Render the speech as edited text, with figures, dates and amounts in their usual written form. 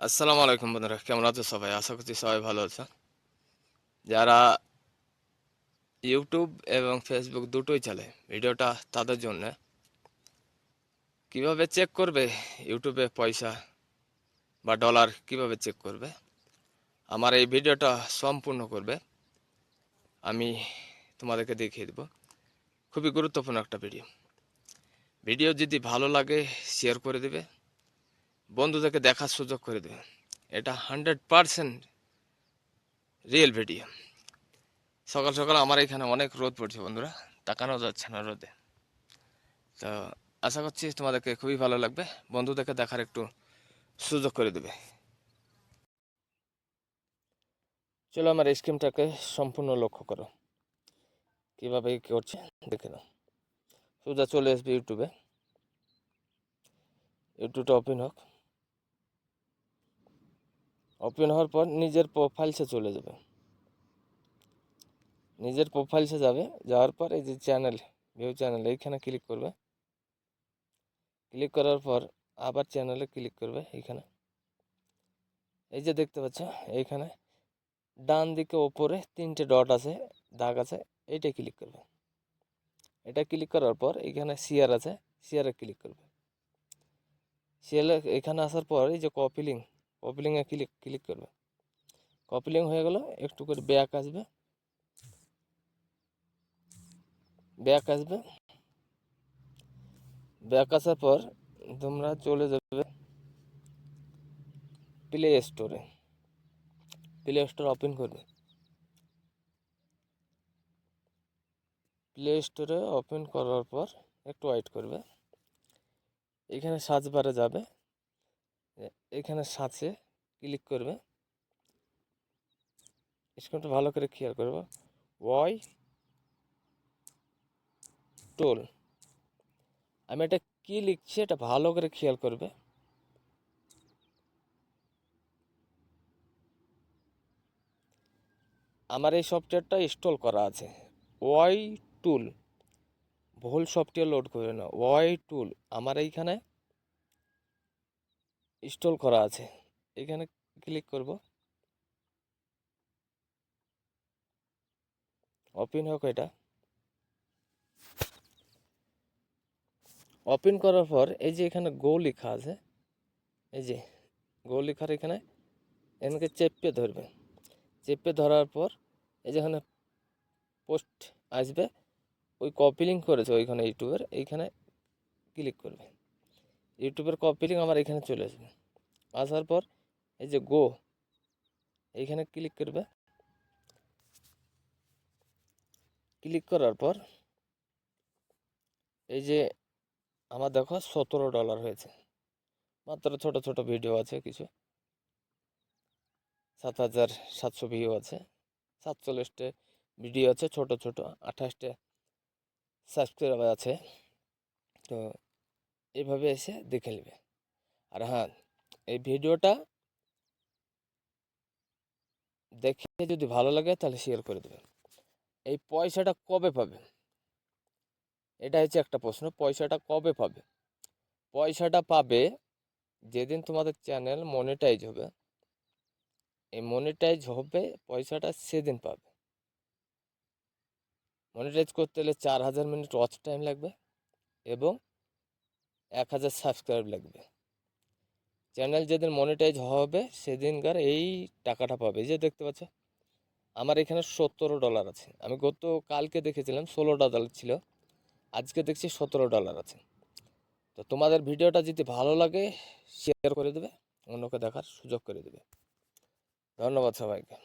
আসসালামু আলাইকুম বন্ধুরা, কেমন আছো সবাই? আশা করছি সবাই ভালো আছো। যারা ইউটিউব এবং ফেসবুক দুটোই চালে, ভিডিওটা তাদের জন্য। কিভাবে চেক করবে ইউটিউবে পয়সা বা ডলার কিভাবে চেক করবে, আমার এই ভিডিওটা সম্পূর্ণ করবে, আমি তোমাদেরকে দেখিয়ে দেবো। খুবই গুরুত্বপূর্ণ একটা ভিডিও। ভিডিও যদি ভালো লাগে শেয়ার করে দেবে, বন্ধুদেরকে দেখার সুযোগ করে দেবে। এটা 100% রিয়েল ভিডিও। সকাল সকাল আমার এখানে অনেক রোদ পড়ছে বন্ধুরা, তাকানো যাচ্ছে না রোদে। তো আশা করছি তোমাদেরকে খুবই ভালো লাগবে, বন্ধুদেরকে দেখার একটু সুযোগ করে দেবে। চলো আমার স্ক্রিনটাকে সম্পূর্ণ লক্ষ্য করো, কীভাবে কী করছে দেখে নাও। সোজা চলে আসবে ইউটিউবে। ইউটিউবটা ওপেন হোক। ওপেন হওয়ার পর নিজের প্রোফাইলসে চলে যাবে। নিজের প্রোফাইলসে যাবে, যাওয়ার পর এই যে চ্যানেল, ভিউ চ্যানেল, এইখানে ক্লিক করবে। ক্লিক করার পর আবার চ্যানেলে ক্লিক করবে। এইখানে এই যে দেখতে পাচ্ছ, এইখানে ডান দিকে ওপরে 3টে ডট আছে, দাগ আছে, এইটা ক্লিক করবে। এটা ক্লিক করার পর এখানে শেয়ার আছে, শেয়ারে ক্লিক করবে। শেয়ারে এখানে আসার পর এই যে কপি লিঙ্কে ক্লিক করবে। কপি লিঙ্ক হয়ে গেল, একটু করে ব্যাক আসবে। ব্যাক আসার পর তোমরা চলে যাবে প্লে স্টোরে। প্লে স্টোর ওপেন করবে। প্লে স্টোরে ওপেন করার পর একটু ওয়েট করবে। এখানে সার্চ বারে যাবে, এখানে সার্চে ক্লিক করবে। স্ক্রিনটা ভালো করে খেয়াল করবে। ওয়াই টোল, আমি এটা কি লিখছি এটা ভালো করে খেয়াল করবে। আমার এই সফটওয়্যারটা ইনস্টল করা আছে, ওয়াই টুল। ভুল সফটওয়্যার লোড করবে না, ওয়াই টুল আমার এইখানে ইনস্টল করা আছে। এখানে ক্লিক করব। ওপেন হোক। এটা ওপেন করার পর এই যে এখানে গো লেখা আছে, এই যে গো লেখার এখানে চেপে ধরবে। চেপে ধরার পর এই যে এখানে পোস্ট আসবে, ওই কপি লিঙ্ক করেছে ওইখানে ইউটিউবের, এইখানে ক্লিক করবে। ইউটিউবের কপি লিঙ্ক আমার এখানে চলে আসবে। আসার পর এই যে গো, এইখানে ক্লিক করবে। ক্লিক করার পর এই যে আমার দেখো $17 হয়েছে। মাত্র ছোট ছোট ভিডিও আছে, কিছু 7,700 ভিউ আছে, 47টে ভিডিও আছে ছোট ছোট, 28টে সাবস্ক্রাইবার আছে। তো এইভাবে এসে দেখে নেবে। আর হ্যাঁ, এই ভিডিওটা দেখে যদি ভালো লাগে তাহলে শেয়ার করে দেবে। এই পয়সাটা কবে পাবে, এটা হচ্ছে একটা প্রশ্ন। পয়সাটা কবে পাবে? পয়সাটা পাবে যেদিন তোমাদের চ্যানেল মনিটাইজ হবে। এই মনিটাইজ হবে পয়সাটা সেদিন পাবে। মনিটাইজ করতে হলে 4,000 মিনিট ওয়াচ টাইম লাগবে এবং 1,000 সাবস্ক্রাইব লাগবে। চ্যানেল যেদিন মনিটাইজ হবে সেদিনকার এই টাকাটা পাবে। এই যে দেখতে পাচ্ছ আমার এখানে $17 আছে। আমি গত কালকে দেখেছিলাম $16 ছিল, আজকে দেখছি $17 আছে। তো তোমাদের ভিডিওটা যদি ভালো লাগে শেয়ার করে দেবে, অন্যকে দেখার সুযোগ করে দেবে। ধন্যবাদ সবাইকে।